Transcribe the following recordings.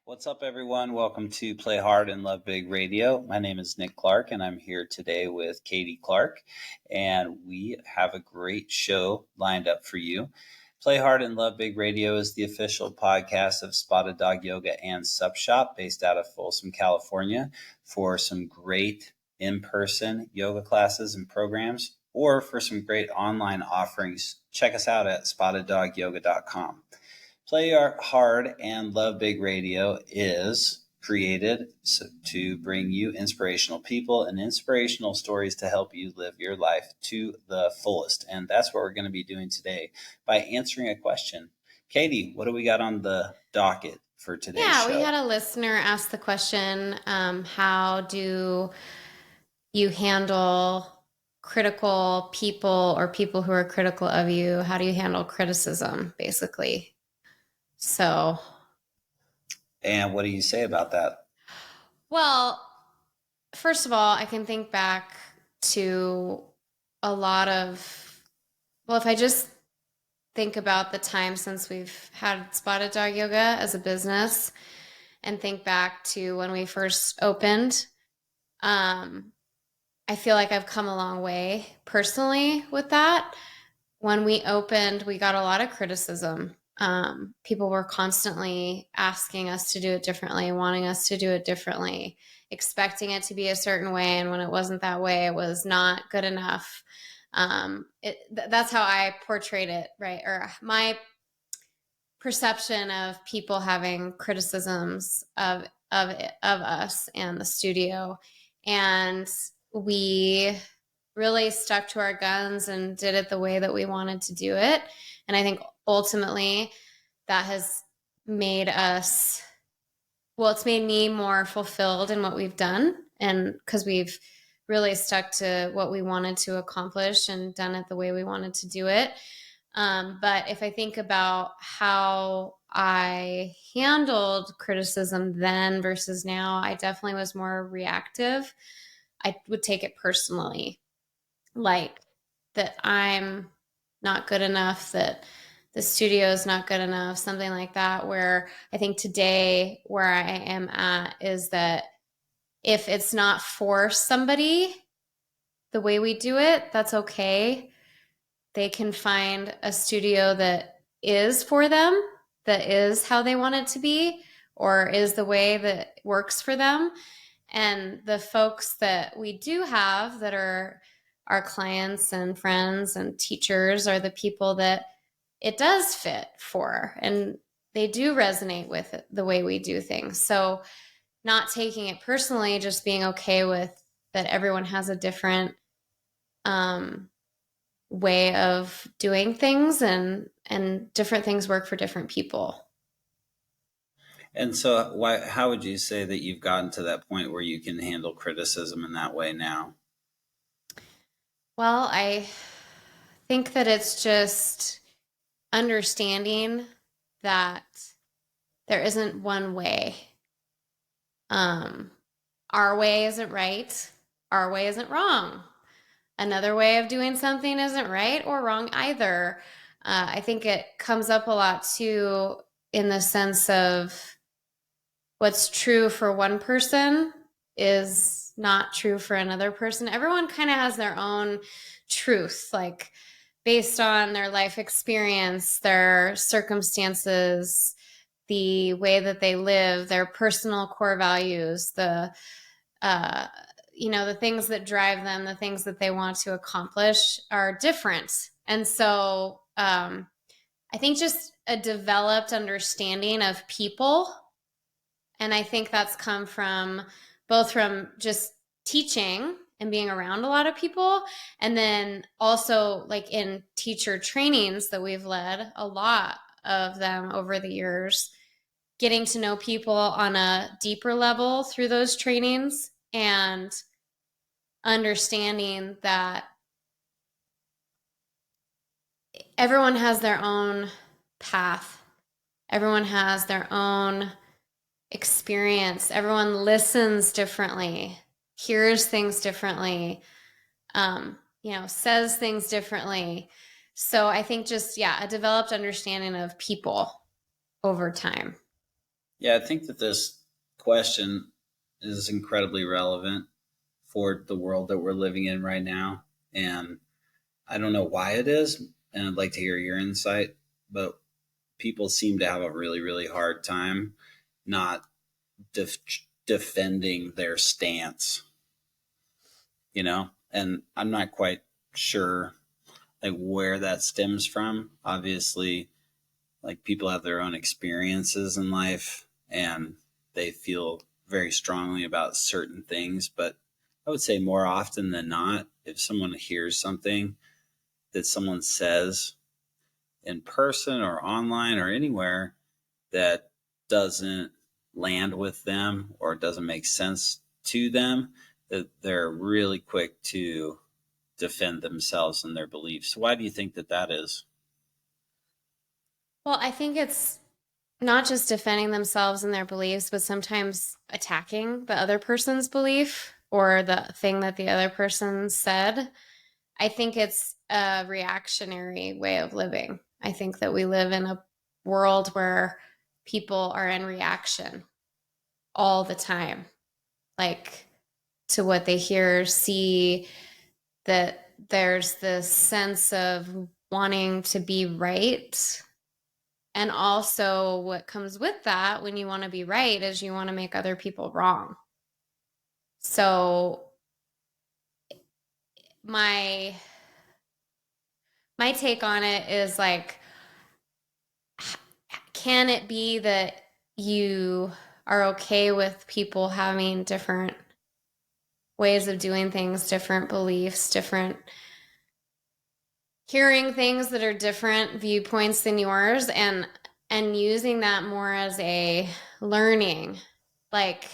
What's up, everyone? Welcome to Play Hard and Love Big Radio. My name is Nick Clark, and I'm here today with Katie Clark, and we have a great show lined up for you. Play Hard and Love Big Radio is the official podcast of Spotted Dog Yoga and Sup Shop based out of Folsom, California, for some great in-person yoga classes and programs, or for some great online offerings. Check us out at spotteddogyoga.com. Play Hard and Love Big Radio is created to bring you inspirational people and inspirational stories to help you live your life to the fullest. And that's what we're going to be doing today by answering a question. Katie, what do we got on the docket for today's show? We had a listener ask the question, how do you handle critical people or people who are critical of you? How do you handle criticism, basically? And what do you say about that? Well, first of all, I can think back to a lot of, if I just think about the time since we've had Spotted Dog Yoga as a business and think back to when we first opened, I feel like I've come a long way personally with that. When we opened, we got a lot of criticism. People were constantly asking us to do it differently, wanting us to do it differently, expecting it to be a certain way. And when it wasn't that way, it was not good enough. That's how I portrayed it, right? Or my perception of people having criticisms of us and the studio. And we really stuck to our guns and did it the way that we wanted to do it. And I think ultimately that has made us, it's made me more fulfilled in what we've done. And because we've really stuck to what we wanted to accomplish and done it the way we wanted to do it. But if I think about how I handled criticism then versus now, I definitely was more reactive. I would take it personally, like that I'm not good enough, that the studio is not good enough, something like that. Where I think today where I am at is that if it's not for somebody, the way we do it, that's okay. They can find a studio that is for them, that is how they want it to be, or is the way that works for them. And the folks that we do have that are our clients and friends and teachers are the people that it does fit for, and they do resonate with it, the way we do things. So not taking it personally, just being okay with that everyone has a different way of doing things, and different things work for different people. And so how would you say that you've gotten to that point where you can handle criticism in that way now? Well, I think that it's just understanding that there isn't one way. Our way isn't right. Our way isn't wrong. Another way of doing something isn't right or wrong either. I think it comes up a lot too in the sense of what's true for one person is not true for another person. Everyone kind of has their own truth, like based on their life experience, their circumstances, the way that they live, their personal core values, the things that drive them, the things that they want to accomplish are different. And so I think just a developed understanding of people. And I think that's come from both from just teaching and being around a lot of people. And then also like in teacher trainings that we've led, a lot of them over the years, getting to know people on a deeper level through those trainings and understanding that everyone has their own path. Everyone has their own experience. Everyone listens differently, hears things differently, says things differently. So I think just, a developed understanding of people over time. Yeah, I think that this question is incredibly relevant for the world that we're living in right now. And I don't know why it is, and I'd like to hear your insight, but people seem to have a really, really hard time not def- defending their stance, and I'm not quite sure like where that stems from. Obviously, like people have their own experiences in life and they feel very strongly about certain things, but I would say more often than not, if someone hears something that someone says in person or online or anywhere that doesn't land with them or doesn't make sense to them, that they're really quick to defend themselves and their beliefs. Why do you think that that is? Well, I think it's not just defending themselves and their beliefs, but sometimes attacking the other person's belief or the thing that the other person said. I think it's a reactionary way of living. I think that we live in a world where people are in reaction all the time, like to what they hear, see, that there's this sense of wanting to be right. And also, what comes with that when you want to be right is you want to make other people wrong. So, my my take on it is like, can it be that you are okay with people having different ways of doing things, different beliefs, different hearing things that are different viewpoints than yours, and using that more as a learning? Like,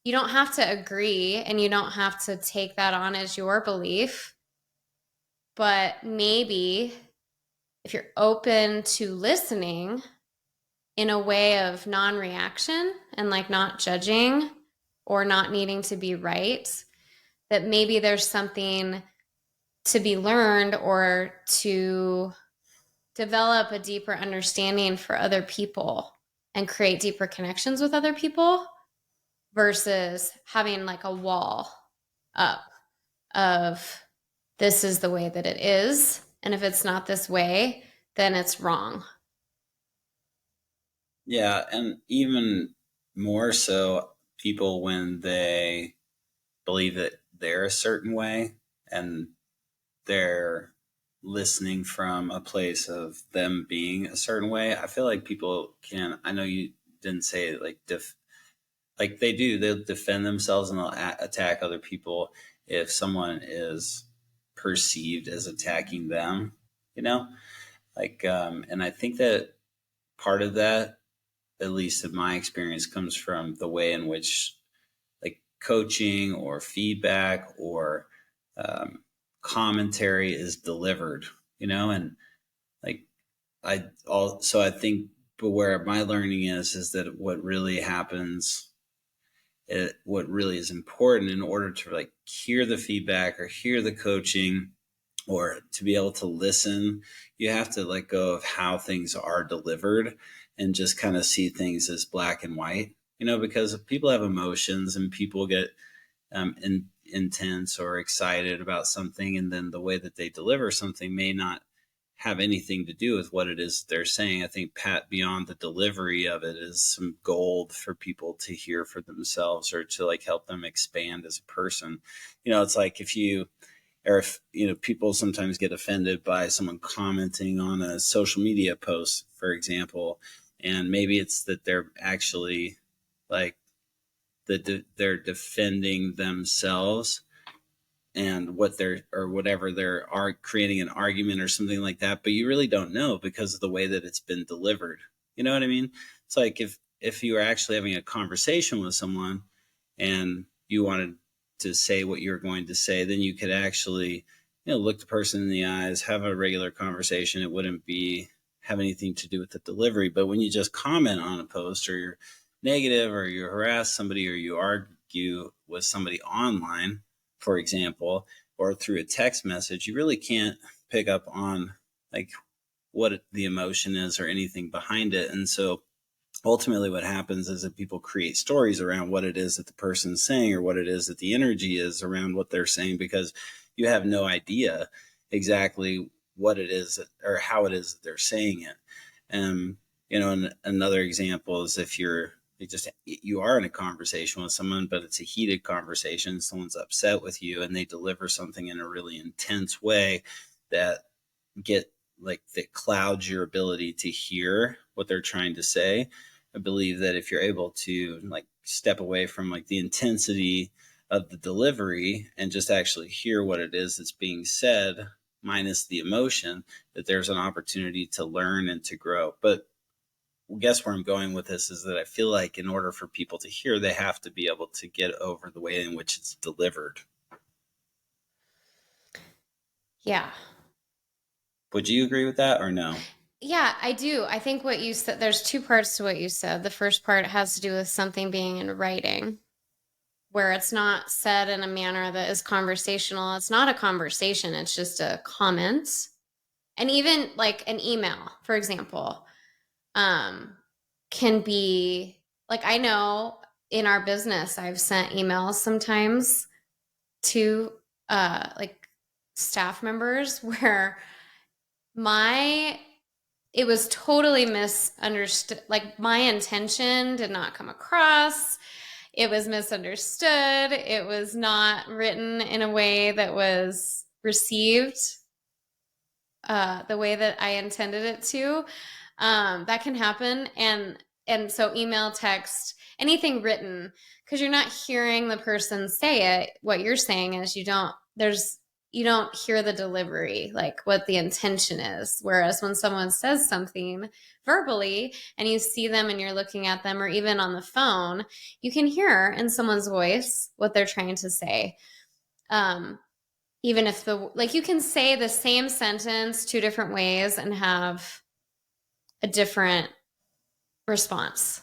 you don't have to agree and you don't have to take that on as your belief, but maybe if you're open to listening in a way of non-reaction and like not judging or not needing to be right, that maybe there's something to be learned or to develop a deeper understanding for other people and create deeper connections with other people versus having like a wall up of this is the way that it is. And if it's not this way, then it's wrong. Yeah, and even more so, people when they believe that they're a certain way and they're listening from a place of them being a certain way. I feel like people can. I know you didn't say it like they do. They'll defend themselves and they'll attack other people if someone is perceived as attacking them. You know, and I think that part of that, at least in my experience, comes from the way in which like coaching or feedback or um, commentary is delivered, and like I think, but where my learning is that what really happens, what really is important in order to like hear the feedback or hear the coaching or to be able to listen, you have to let go of how things are delivered and just kind of see things as black and white, because people have emotions and people get intense or excited about something. And then the way that they deliver something may not have anything to do with what it is they're saying. I think beyond the delivery of it is some gold for people to hear for themselves or to like help them expand as a person. It's like if people sometimes get offended by someone commenting on a social media post, for example, and maybe it's that they're actually like they're defending themselves and what they're or whatever they're are creating an argument or something like that, but you really don't know because of the way that it's been delivered. You know what I mean? It's like if you were actually having a conversation with someone and you wanted to say what you're going to say, then you could actually, look the person in the eyes, have a regular conversation. It wouldn't be have anything to do with the delivery. But when you just comment on a post or you're negative or you harass somebody or you argue with somebody online, for example, or through a text message, you really can't pick up on like what the emotion is or anything behind it. And so ultimately what happens is that people create stories around what it is that the person's saying or what it is that the energy is around what they're saying, because you have no idea exactly what it is or how it is that they're saying it. And another example is if you are in a conversation with someone, but it's a heated conversation, someone's upset with you and they deliver something in a really intense way that that clouds your ability to hear what they're trying to say. I believe that if you're able to step away from the intensity of the delivery and just actually hear what it is that's being said minus the emotion, that there's an opportunity to learn and to grow. But guess where I'm going with this is that I feel like in order for people to hear, they have to be able to get over the way in which it's delivered. Yeah. Would you agree with that or no? Yeah, I do. I think what you said, there's two parts to what you said. The first part has to do with something being in writing, where it's not said in a manner that is conversational. It's not a conversation, it's just a comment. And even like an email, for example, can be I know in our business, I've sent emails sometimes to staff members where it was totally misunderstood. Like my intention did not come across. It was misunderstood. It was not written in a way that was received the way that I intended it to. That can happen. And so email, text, anything written, because you're not hearing the person say it. What you're saying is you don't hear the delivery, like what the intention is. Whereas when someone says something verbally and you see them and you're looking at them, or even on the phone, you can hear in someone's voice what they're trying to say. Even if you can say the same sentence two different ways and have a different response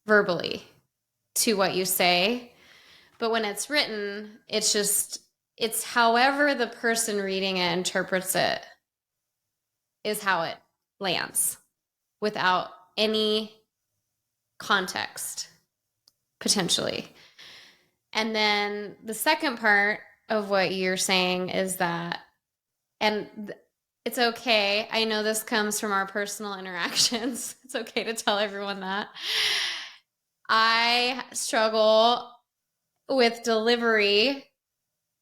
verbally to what you say. But when it's written, it's however the person reading it interprets it is how it lands without any context, potentially. And then the second part of what you're saying is that, and it's okay. I know this comes from our personal interactions. It's okay to tell everyone that. I struggle with delivery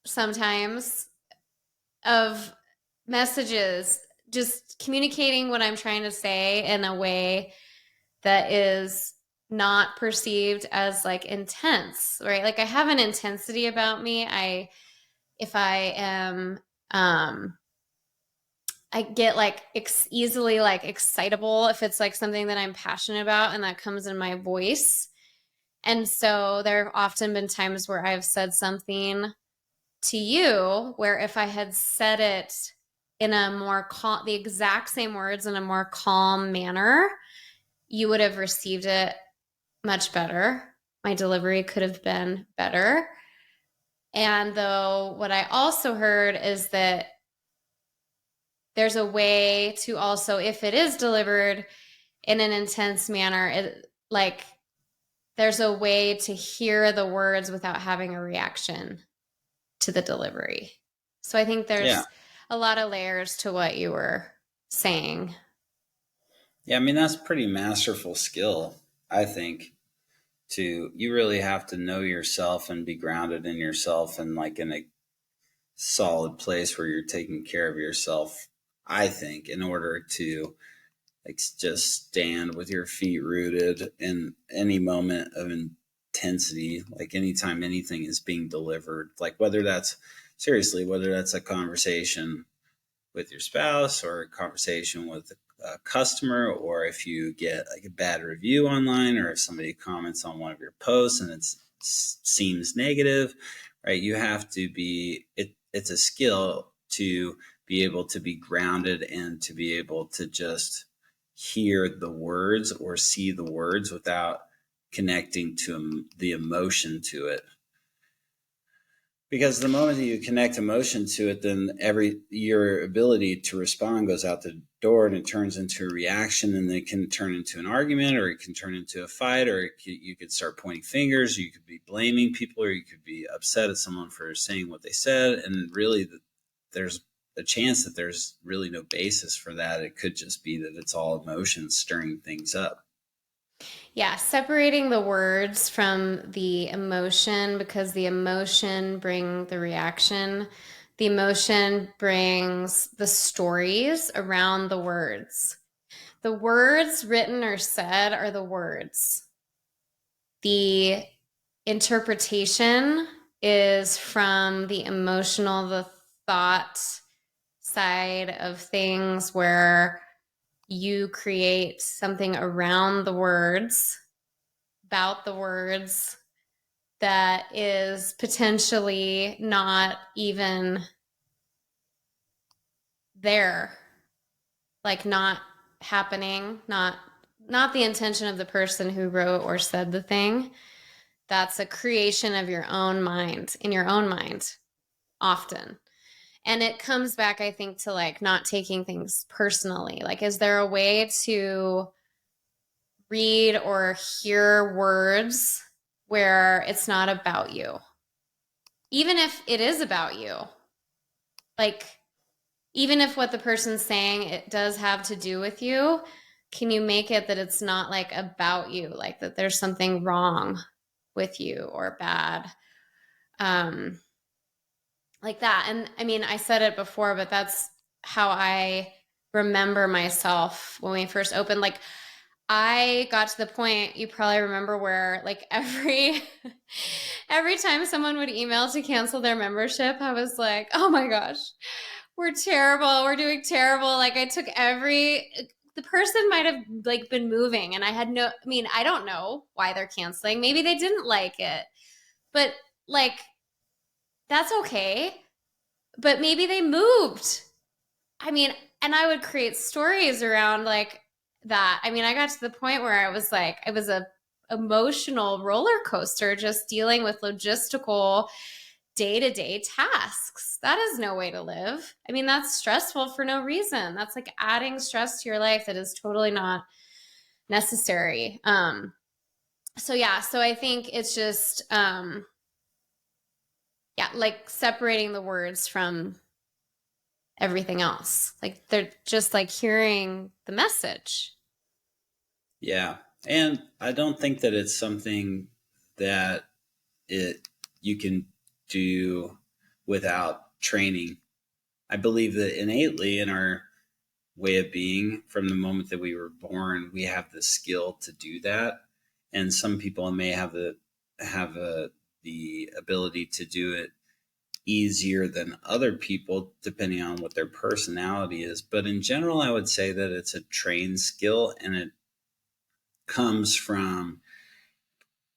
sometimes of messages, just communicating what I'm trying to say in a way that is not perceived as intense, right? Like I have an intensity about me. If I am, I get easily excitable if it's something that I'm passionate about, and that comes in my voice. And so there have often been times where I've said something to you where if I had said it in a more calm, the exact same words in a more calm manner, you would have received it much better. My delivery could have been better. And though what I also heard is that there's a way to also, if it is delivered in an intense manner, there's a way to hear the words without having a reaction to the delivery. So I think there's a lot of layers to what you were saying. Yeah, I mean, that's pretty masterful skill, I think. You really have to know yourself and be grounded in yourself and in a solid place where you're taking care of yourself, I think, in order to just stand with your feet rooted in any moment of intensity, anytime anything is being delivered, whether that's a conversation with your spouse or a conversation with a customer, or if you get a bad review online, or if somebody comments on one of your posts and it seems negative, right? You have to it's a skill to be able to be grounded and to be able to just hear the words or see the words without connecting to the emotion to it. Because the moment that you connect emotion to it, then your ability to respond goes out the door, and it turns into a reaction, and it can turn into an argument, or it can turn into a fight, or you could start pointing fingers, you could be blaming people, or you could be upset at someone for saying what they said. And really, there's a chance that there's really no basis for that. It could just be that it's all emotions stirring things up. Yeah, separating the words from the emotion, because the emotion brings the reaction. The emotion brings the stories around the words. The words written or said are the words. The interpretation is from the emotional, the thought side of things, where you create something around the words, about the words, that is potentially not even there, like not happening, not the intention of the person who wrote or said the thing. That's a creation of your own mind, in your own mind, often. And it comes back, I think, to like not taking things personally. Like, is there a way to read or hear words where it's not about you? Even if it is about you, like, even if what the person's saying, it does have to do with you, can you make it that it's not like about you, like that there's something wrong with you or bad? Um, like that. And I mean, I said it before, but that's how I remember myself when we first opened. Like, I got to the point, you probably remember, where like every time someone would email to cancel their membership, I was like, oh my gosh, we're terrible, we're doing terrible. Like, I took the person might have like been moving, and I mean, I don't know why they're canceling. Maybe they didn't like it, but like, that's okay. But maybe they moved. I mean, and I would create stories around like that. I mean, I got to the point where I was like, it was a emotional roller coaster, just dealing with logistical day-to-day tasks. That is no way to live. I mean, that's stressful for no reason. That's like adding stress to your life that is totally not necessary. So yeah, so I think it's just yeah, like separating the words from everything else. Like, they're just like hearing the message. Yeah. And I don't think that it's something that you can do without training. I believe that innately in our way of being, from the moment that we were born, we have the skill to do that. And some people may the ability to do it easier than other people, depending on what their personality is. But in general, I would say that it's a trained skill, and it comes from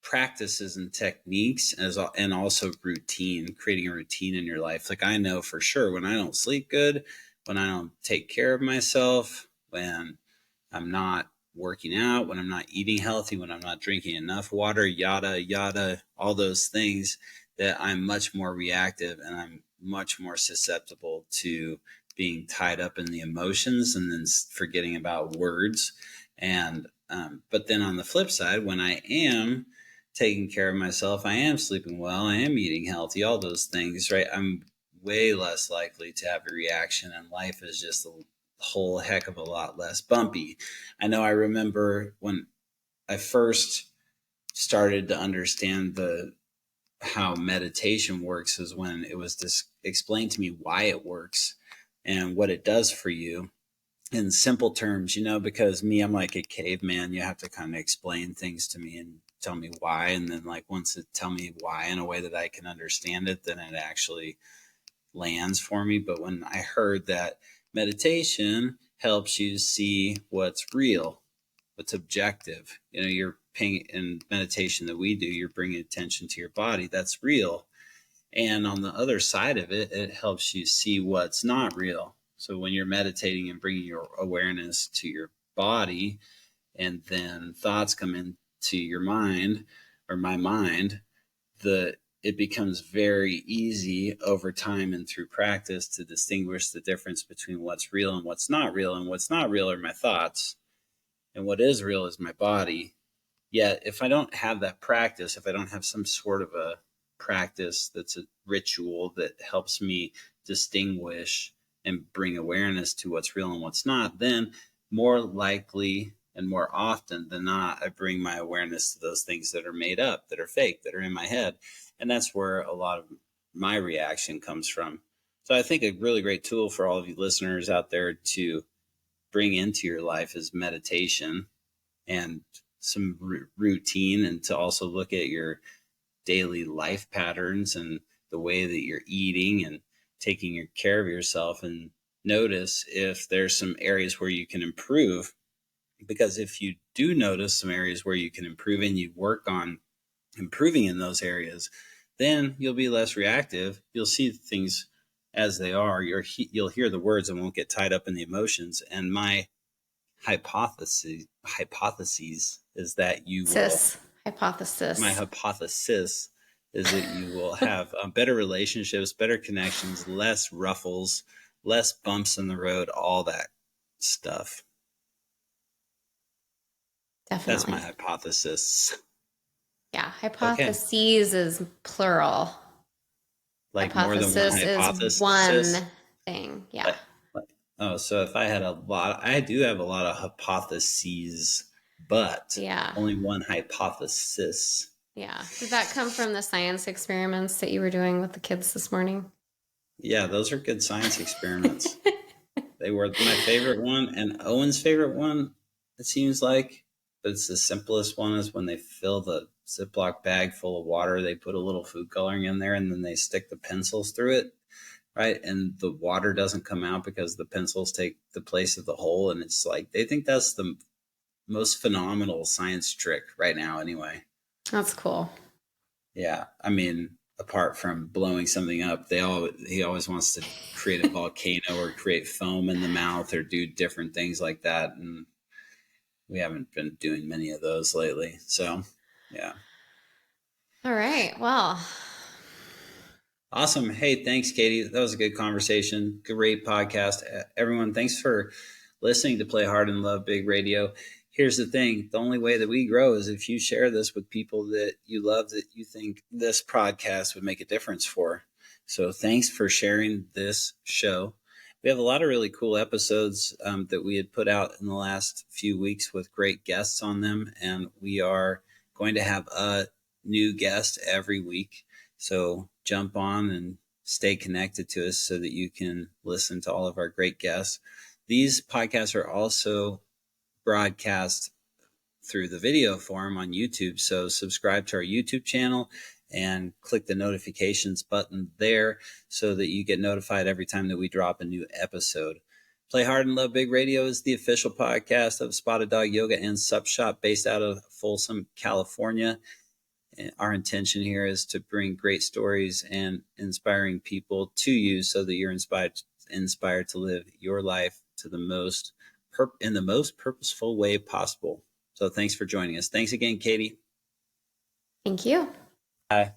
practices and techniques, and also routine, creating a routine in your life. Like, I know for sure when I don't sleep good, when I don't take care of myself, when I'm not working out, when I'm not eating healthy, when I'm not drinking enough water, yada yada, all those things, that I'm much more reactive, and I'm much more susceptible to being tied up in the emotions and then forgetting about words. And but then on the flip side, when I am taking care of myself, I am sleeping well, I am eating healthy, all those things, right? I'm way less likely to have a reaction, and life is just a whole heck of a lot less bumpy. I know I remember when I first started to understand how meditation works, is when it was explained to me why it works and what it does for you in simple terms, because I'm like a caveman. You have to kind of explain things to me and tell me why. And then, like, once it tell me why in a way that I can understand it, then it actually lands for me. But when I heard that meditation helps you see what's real, what's objective, you're paying in meditation that we do, you're bringing attention to your body. That's real. And on the other side of it, it helps you see what's not real. So when you're meditating and bringing your awareness to your body, and then thoughts come into your mind, or my mind, the it becomes very easy over time and through practice to distinguish the difference between what's real and what's not real. And what's not real are my thoughts, and what is real is my body. Yet, if I don't have that practice, if I don't have some sort of a practice that's a ritual that helps me distinguish and bring awareness to what's real and what's not, then more likely and more often than not, I bring my awareness to those things that are made up, that are fake, that are in my head. And that's where a lot of my reaction comes from. So I think a really great tool for all of you listeners out there to bring into your life is meditation and some routine, and to also look at your daily life patterns and the way that you're eating and taking care of yourself, and notice if there's some areas where you can improve. Because if you do notice some areas where you can improve and you work on improving in those areas, then you'll be less reactive. You'll see things as they are. You'll hear the words and won't get tied up in the emotions. And my hypothesis is that you will. Hypothesis. My hypothesis is that you will have better relationships, better connections, less ruffles, less bumps in the road, all that stuff. Definitely. That's my hypothesis. Yeah, hypotheses is plural. Like hypothesis more than one hypothesis is one thing. Yeah. So if I had I do have a lot of hypotheses, but only one hypothesis. Yeah. Did that come from the science experiments that you were doing with the kids this morning? Yeah, those are good science experiments. They were my favorite one, and Owen's favorite one, it seems like. But it's the simplest one, is when they fill the Ziploc bag full of water, they put a little food coloring in there, and then they stick the pencils through it, right? And the water doesn't come out because the pencils take the place of the hole. And it's like, they think that's the most phenomenal science trick right now anyway. That's cool. Yeah. I mean, apart from blowing something up, he always wants to create a volcano or create foam in the mouth or do different things like that. And we haven't been doing many of those lately. So, yeah. All right. Well. Awesome. Hey, thanks, Katie. That was a good conversation. Great podcast. Everyone, thanks for listening to Play Hard and Love Big Radio. Here's the thing. The only way that we grow is if you share this with people that you love, that you think this podcast would make a difference for. So thanks for sharing this show. We have a lot of really cool episodes that we had put out in the last few weeks with great guests on them. And we are going to have a new guest every week. So jump on and stay connected to us so that you can listen to all of our great guests. These podcasts are also broadcast through the video form on YouTube. So subscribe to our YouTube channel and click the notifications button there so that you get notified every time that we drop a new episode. Play Hard and Love Big Radio is the official podcast of Spotted Dog Yoga and Sup Shop, based out of Folsom, California. And our intention here is to bring great stories and inspiring people to you so that you're inspired to live your life to in the most purposeful way possible. So thanks for joining us. Thanks again, Katie. Thank you. Bye.